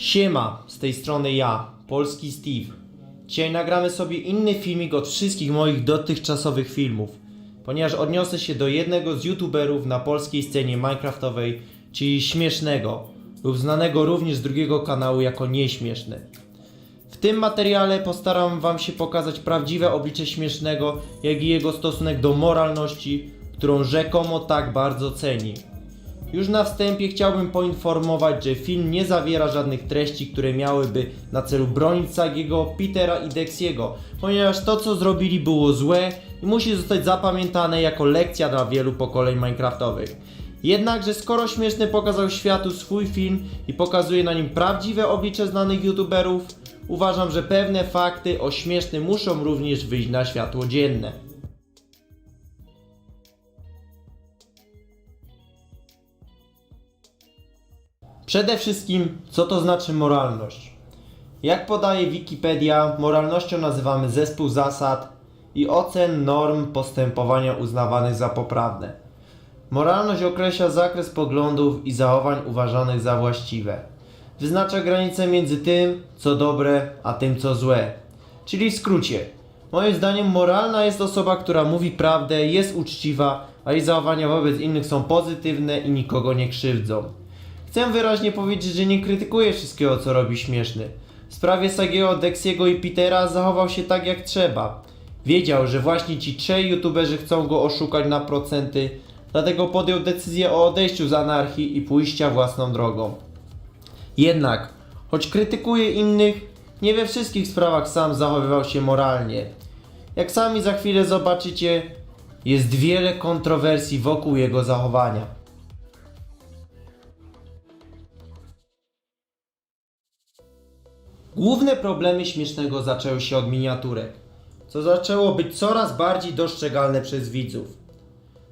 Siema, z tej strony ja, Polski Steve. Dzisiaj nagramy sobie inny filmik od wszystkich moich dotychczasowych filmów, ponieważ odniosę się do jednego z youtuberów na polskiej scenie minecraftowej, czyli Śmiesznego, lub znanego również z drugiego kanału jako Nieśmieszny. W tym materiale postaram wam się pokazać prawdziwe oblicze Śmiesznego, jak i jego stosunek do moralności, którą rzekomo tak bardzo ceni. Już na wstępie chciałbym poinformować, że film nie zawiera żadnych treści, które miałyby na celu bronić Sagiego, Petera i Dexiego, ponieważ to co zrobili było złe i musi zostać zapamiętane jako lekcja dla wielu pokoleń minecraftowych. Jednakże skoro Śmieszny pokazał światu swój film i pokazuje na nim prawdziwe oblicze znanych youtuberów, uważam, że pewne fakty o Śmiesznym muszą również wyjść na światło dzienne. Przede wszystkim, co to znaczy moralność? Jak podaje Wikipedia, moralnością nazywamy zespół zasad i ocen norm postępowania uznawanych za poprawne. Moralność określa zakres poglądów i zachowań uważanych za właściwe. Wyznacza granicę między tym, co dobre, a tym, co złe. Czyli w skrócie, moim zdaniem moralna jest osoba, która mówi prawdę, jest uczciwa, a jej zachowania wobec innych są pozytywne i nikogo nie krzywdzą. Chcę wyraźnie powiedzieć, że nie krytykuję wszystkiego, co robi Śmieszny. W sprawie Sagiego, Dexiego i Petera zachował się tak jak trzeba. Wiedział, że właśnie ci trzej youtuberzy chcą go oszukać na procenty, dlatego podjął decyzję o odejściu z anarchii i pójścia własną drogą. Jednak, choć krytykuje innych, nie we wszystkich sprawach sam zachowywał się moralnie. Jak sami za chwilę zobaczycie, jest wiele kontrowersji wokół jego zachowania. Główne problemy Śmiesznego zaczęły się od miniaturek, co zaczęło być coraz bardziej dostrzegalne przez widzów.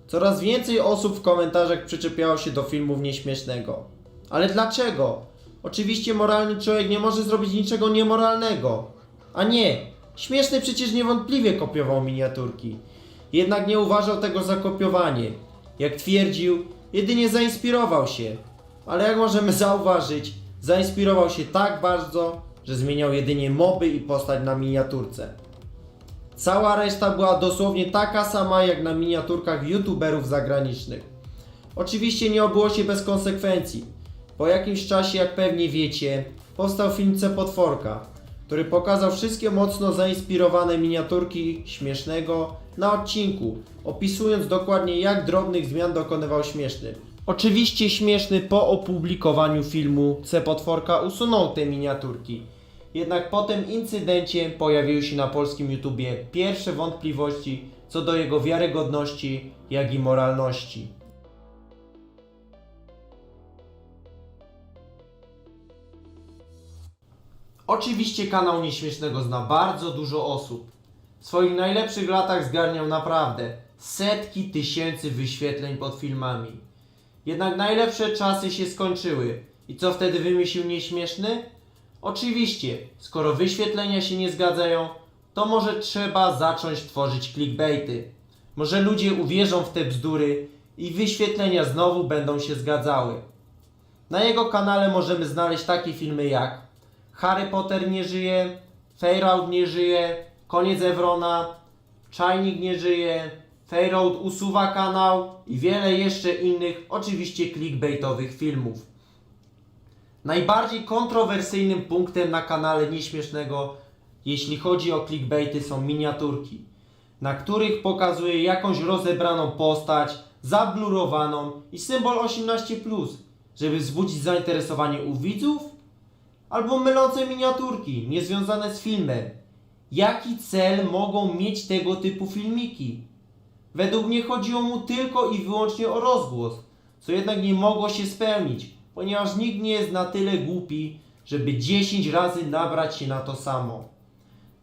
Coraz więcej osób w komentarzach przyczepiało się do filmów Nieśmiesznego. Ale dlaczego? Oczywiście moralny człowiek nie może zrobić niczego niemoralnego. A nie, Śmieszny przecież niewątpliwie kopiował miniaturki. Jednak nie uważał tego za kopiowanie. Jak twierdził, jedynie zainspirował się. Ale jak możemy zauważyć, zainspirował się tak bardzo, że zmieniał jedynie moby i postać na miniaturce. Cała reszta była dosłownie taka sama jak na miniaturkach youtuberów zagranicznych. Oczywiście nie obyło się bez konsekwencji. Po jakimś czasie, jak pewnie wiecie, powstał film C-Potworka, który pokazał wszystkie mocno zainspirowane miniaturki Śmiesznego na odcinku, opisując dokładnie jak drobnych zmian dokonywał Śmieszny. Oczywiście Śmieszny po opublikowaniu filmu C-Potworka usunął te miniaturki. Jednak po tym incydencie pojawiły się na polskim YouTubie pierwsze wątpliwości co do jego wiarygodności, jak i moralności. Oczywiście kanał Nieśmiesznego zna bardzo dużo osób. W swoich najlepszych latach zgarniał naprawdę setki tysięcy wyświetleń pod filmami. Jednak najlepsze czasy się skończyły. I co wtedy wymyślił Nieśmieszny? Oczywiście, skoro wyświetlenia się nie zgadzają, to może trzeba zacząć tworzyć clickbaity. Może ludzie uwierzą w te bzdury i wyświetlenia znowu będą się zgadzały. Na jego kanale możemy znaleźć takie filmy jak Harry Potter nie żyje, Feyraud nie żyje, Koniec Evrona, Czajnik nie żyje, Feyraud usuwa kanał i wiele jeszcze innych, oczywiście clickbaitowych filmów. Najbardziej kontrowersyjnym punktem na kanale Nieśmiesznego, jeśli chodzi o clickbaity, są miniaturki, na których pokazuje jakąś rozebraną postać, zablurowaną i symbol 18+, żeby wzbudzić zainteresowanie u widzów, albo mylące miniaturki, niezwiązane z filmem. Jaki cel mogą mieć tego typu filmiki? Według mnie chodziło mu tylko i wyłącznie o rozgłos, co jednak nie mogło się spełnić, ponieważ nikt nie jest na tyle głupi, żeby 10 razy nabrać się na to samo.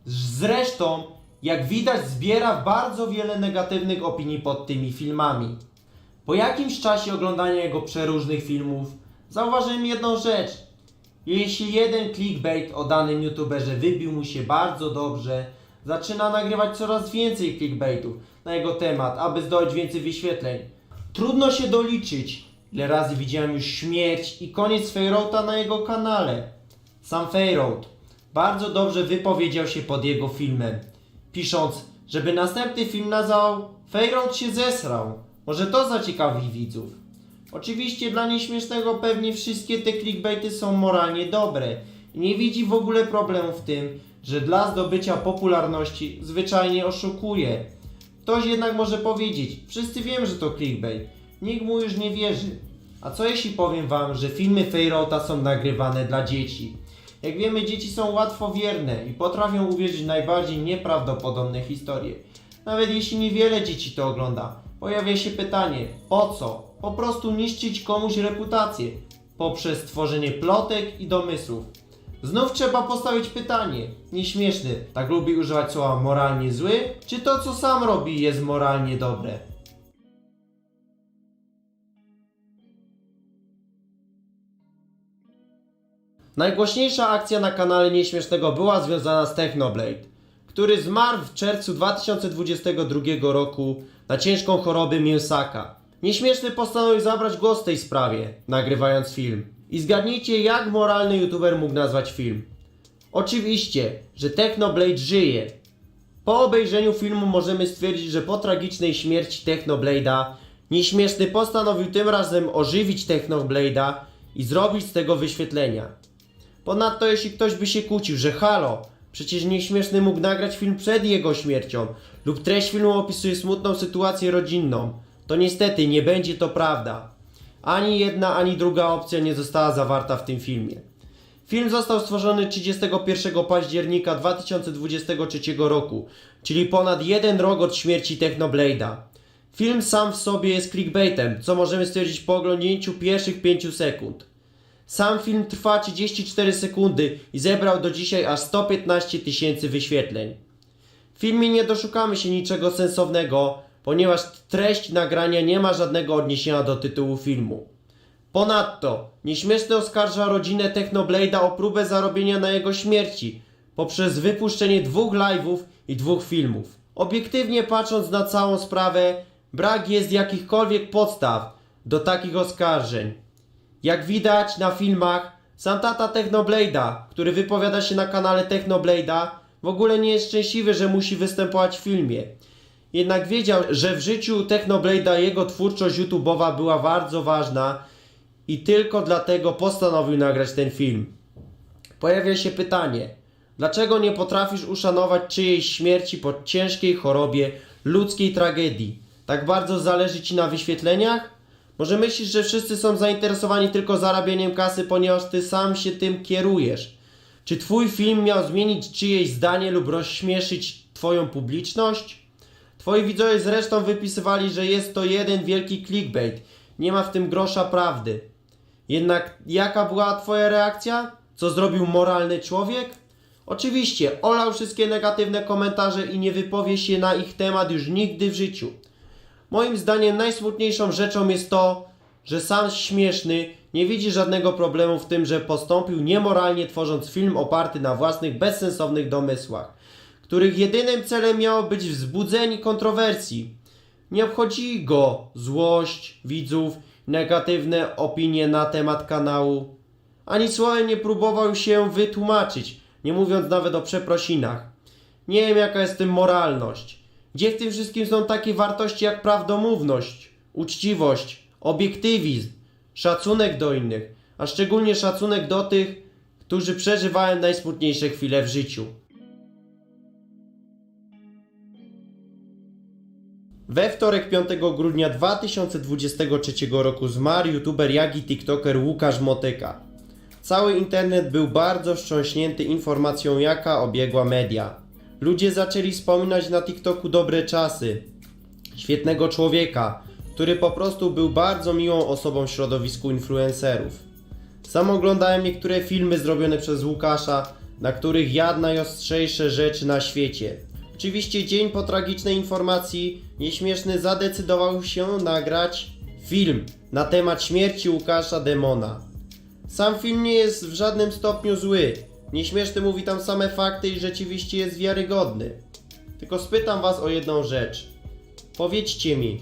Zresztą, jak widać, zbiera bardzo wiele negatywnych opinii pod tymi filmami. Po jakimś czasie oglądania jego przeróżnych filmów, zauważyłem jedną rzecz. Jeśli jeden clickbait o danym youtuberze wybił mu się bardzo dobrze, zaczyna nagrywać coraz więcej clickbaitów na jego temat, aby zdobyć więcej wyświetleń. Trudno się doliczyć, ile razy widziałem już śmierć i koniec Feyraуда na jego kanale. Sam Feyenoord bardzo dobrze wypowiedział się pod jego filmem, pisząc, żeby następny film nazwał Feyenoord się zesrał. Może to zaciekawi widzów. Oczywiście dla nieśmiesznego pewnie wszystkie te clickbaity są moralnie dobre i nie widzi w ogóle problemu w tym, że dla zdobycia popularności zwyczajnie oszukuje. Ktoś jednak może powiedzieć, wszyscy wiemy, że to clickbait, nikt mu już nie wierzy. A co jeśli powiem wam, że filmy Feyenoorda są nagrywane dla dzieci? Jak wiemy, dzieci są łatwowierne i potrafią uwierzyć w najbardziej nieprawdopodobne historie. Nawet jeśli niewiele dzieci to ogląda, pojawia się pytanie, po co? Po prostu niszczyć komuś reputację poprzez tworzenie plotek i domysłów. Znów trzeba postawić pytanie, nieśmieszny, tak lubi używać słowa moralnie zły, czy to co sam robi jest moralnie dobre? Najgłośniejsza akcja na kanale Nieśmiesznego była związana z Technoblade, który zmarł w czerwcu 2022 roku na ciężką chorobę mięsaka. Nieśmieszny postanowił zabrać głos w tej sprawie, nagrywając film. I zgadnijcie, jak moralny youtuber mógł nazwać film. Oczywiście, że Technoblade żyje. Po obejrzeniu filmu możemy stwierdzić, że po tragicznej śmierci Technoblade'a Nieśmieszny postanowił tym razem ożywić Technoblade'a i zrobić z tego wyświetlenia. Ponadto jeśli ktoś by się kłócił, że halo, przecież Nieśmieszny mógł nagrać film przed jego śmiercią lub treść filmu opisuje smutną sytuację rodzinną, to niestety nie będzie to prawda. Ani jedna, ani druga opcja nie została zawarta w tym filmie. Film został stworzony 31 października 2023 roku, czyli ponad 1 rok od śmierci Technoblade'a. Film sam w sobie jest clickbaitem, co możemy stwierdzić po oglądnięciu pierwszych 5 sekund. Sam film trwa 34 sekundy i zebrał do dzisiaj aż 115 000 wyświetleń. W filmie nie doszukamy się niczego sensownego, ponieważ treść nagrania nie ma żadnego odniesienia do tytułu filmu. Ponadto, Nieśmieszny oskarża rodzinę Technoblade'a o próbę zarobienia na jego śmierci poprzez wypuszczenie 2 live'ów i 2 filmów. Obiektywnie patrząc na całą sprawę, brak jest jakichkolwiek podstaw do takich oskarżeń. Jak widać na filmach, sam tata Technoblade'a, który wypowiada się na kanale Technoblade'a, w ogóle nie jest szczęśliwy, że musi występować w filmie. Jednak wiedział, że w życiu Technoblade'a jego twórczość YouTube'owa była bardzo ważna i tylko dlatego postanowił nagrać ten film. Pojawia się pytanie, dlaczego nie potrafisz uszanować czyjejś śmierci po ciężkiej chorobie, ludzkiej tragedii? Tak bardzo zależy ci na wyświetleniach? Może myślisz, że wszyscy są zainteresowani tylko zarabianiem kasy, ponieważ ty sam się tym kierujesz? Czy twój film miał zmienić czyjeś zdanie lub rozśmieszyć twoją publiczność? Twoi widzowie zresztą wypisywali, że jest to jeden wielki clickbait. Nie ma w tym grosza prawdy. Jednak jaka była twoja reakcja? Co zrobił moralny człowiek? Oczywiście, olał wszystkie negatywne komentarze i nie wypowie się na ich temat już nigdy w życiu. Moim zdaniem najsmutniejszą rzeczą jest to, że sam Śmieszny nie widzi żadnego problemu w tym, że postąpił niemoralnie, tworząc film oparty na własnych bezsensownych domysłach, których jedynym celem miało być wzbudzenie kontrowersji. Nie obchodzi go złość widzów, negatywne opinie na temat kanału. Ani słowem nie próbował się wytłumaczyć, nie mówiąc nawet o przeprosinach. Nie wiem, jaka jest w tym moralność. Gdzie w tym wszystkim są takie wartości jak prawdomówność, uczciwość, obiektywizm, szacunek do innych, a szczególnie szacunek do tych, którzy przeżywają najsmutniejsze chwile w życiu. We wtorek 5 grudnia 2023 roku zmarł youtuber jak i tiktoker Łukasz Motyka. Cały internet był bardzo wstrząśnięty informacją, jaka obiegła media. Ludzie zaczęli wspominać na TikToku dobre czasy, świetnego człowieka, który po prostu był bardzo miłą osobą w środowisku influencerów. Sam oglądałem niektóre filmy zrobione przez Łukasza, na których jadł najostrzejsze rzeczy na świecie. Oczywiście dzień po tragicznej informacji Nieśmieszny zadecydował się nagrać film na temat śmierci Łukasza Demona. Sam film nie jest w żadnym stopniu zły. Nieśmieszny mówi tam same fakty i rzeczywiście jest wiarygodny. Tylko spytam was o jedną rzecz. Powiedzcie mi,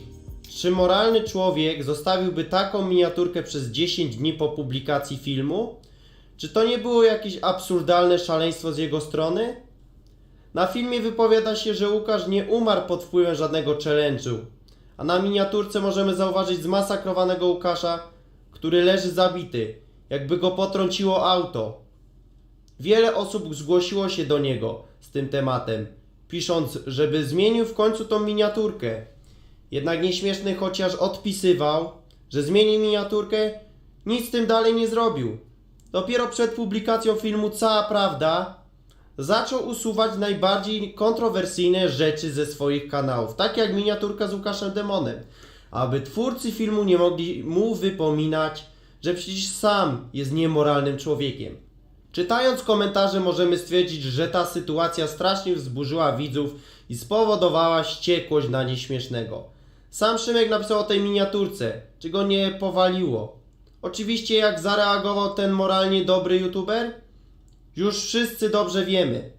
czy moralny człowiek zostawiłby taką miniaturkę przez 10 dni po publikacji filmu? Czy to nie było jakieś absurdalne szaleństwo z jego strony? Na filmie wypowiada się, że Łukasz nie umarł pod wpływem żadnego challenge'u, a na miniaturce możemy zauważyć zmasakrowanego Łukasza, który leży zabity, jakby go potrąciło auto. Wiele osób zgłosiło się do niego z tym tematem, pisząc, żeby zmienił w końcu tą miniaturkę. Jednak Nieśmieszny chociaż odpisywał, że zmieni miniaturkę, nic z tym dalej nie zrobił. Dopiero przed publikacją filmu Cała Prawda zaczął usuwać najbardziej kontrowersyjne rzeczy ze swoich kanałów, tak jak miniaturka z Łukaszem Demonem, aby twórcy filmu nie mogli mu wypominać, że przecież sam jest niemoralnym człowiekiem. Czytając komentarze możemy stwierdzić, że ta sytuacja strasznie wzburzyła widzów i spowodowała wściekłość na Nieśmiesznego. Sam Szymek napisał o tej miniaturce, czy go nie powaliło. Oczywiście jak zareagował ten moralnie dobry youtuber? Już wszyscy dobrze wiemy.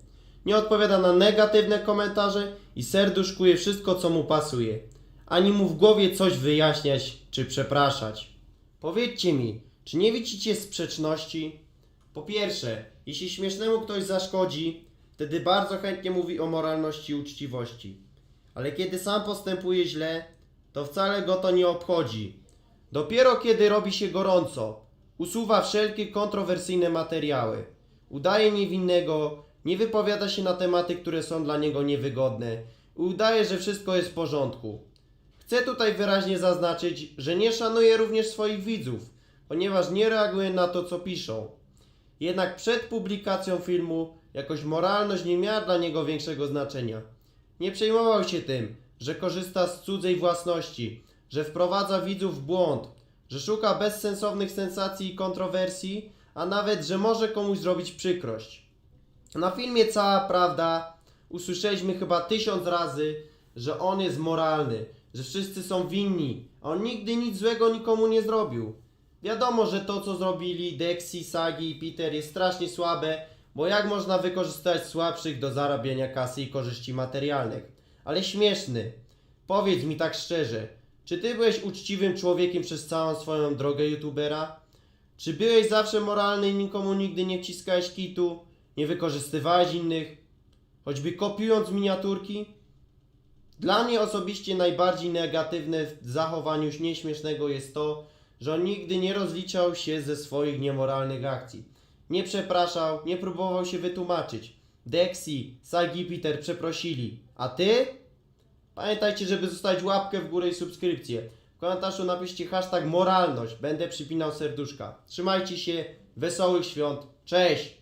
Nie odpowiada na negatywne komentarze i serduszkuje wszystko, co mu pasuje. Ani mu w głowie coś wyjaśniać czy przepraszać. Powiedzcie mi, czy nie widzicie sprzeczności? Po pierwsze, jeśli Śmiesznemu ktoś zaszkodzi, wtedy bardzo chętnie mówi o moralności i uczciwości. Ale kiedy sam postępuje źle, to wcale go to nie obchodzi. Dopiero kiedy robi się gorąco, usuwa wszelkie kontrowersyjne materiały. Udaje niewinnego, nie wypowiada się na tematy, które są dla niego niewygodne i udaje, że wszystko jest w porządku. Chcę tutaj wyraźnie zaznaczyć, że nie szanuje również swoich widzów, ponieważ nie reaguje na to, co piszą. Jednak przed publikacją filmu jakoś moralność nie miała dla niego większego znaczenia. Nie przejmował się tym, że korzysta z cudzej własności, że wprowadza widzów w błąd, że szuka bezsensownych sensacji i kontrowersji, a nawet, że może komuś zrobić przykrość. Na filmie Cała Prawda usłyszeliśmy chyba 1000 razy, że on jest moralny, że wszyscy są winni, a on nigdy nic złego nikomu nie zrobił. Wiadomo, że to co zrobili Dexy, Sagi i Peter jest strasznie słabe, bo jak można wykorzystać słabszych do zarabiania kasy i korzyści materialnych. Ale Śmieszny, powiedz mi tak szczerze, czy ty byłeś uczciwym człowiekiem przez całą swoją drogę youtubera? Czy byłeś zawsze moralny i nikomu nigdy nie wciskałeś kitu? Nie wykorzystywałeś innych? Choćby kopiując miniaturki? Dla mnie osobiście najbardziej negatywne w zachowaniu Nieśmiesznego jest to, że on nigdy nie rozliczał się ze swoich niemoralnych akcji. Nie przepraszał, nie próbował się wytłumaczyć. Dexy, Sagi i Peter przeprosili. A ty? Pamiętajcie, żeby zostawić łapkę w górę i subskrypcję. W komentarzu napiszcie #moralność. Będę przypinał serduszka. Trzymajcie się, wesołych świąt. Cześć!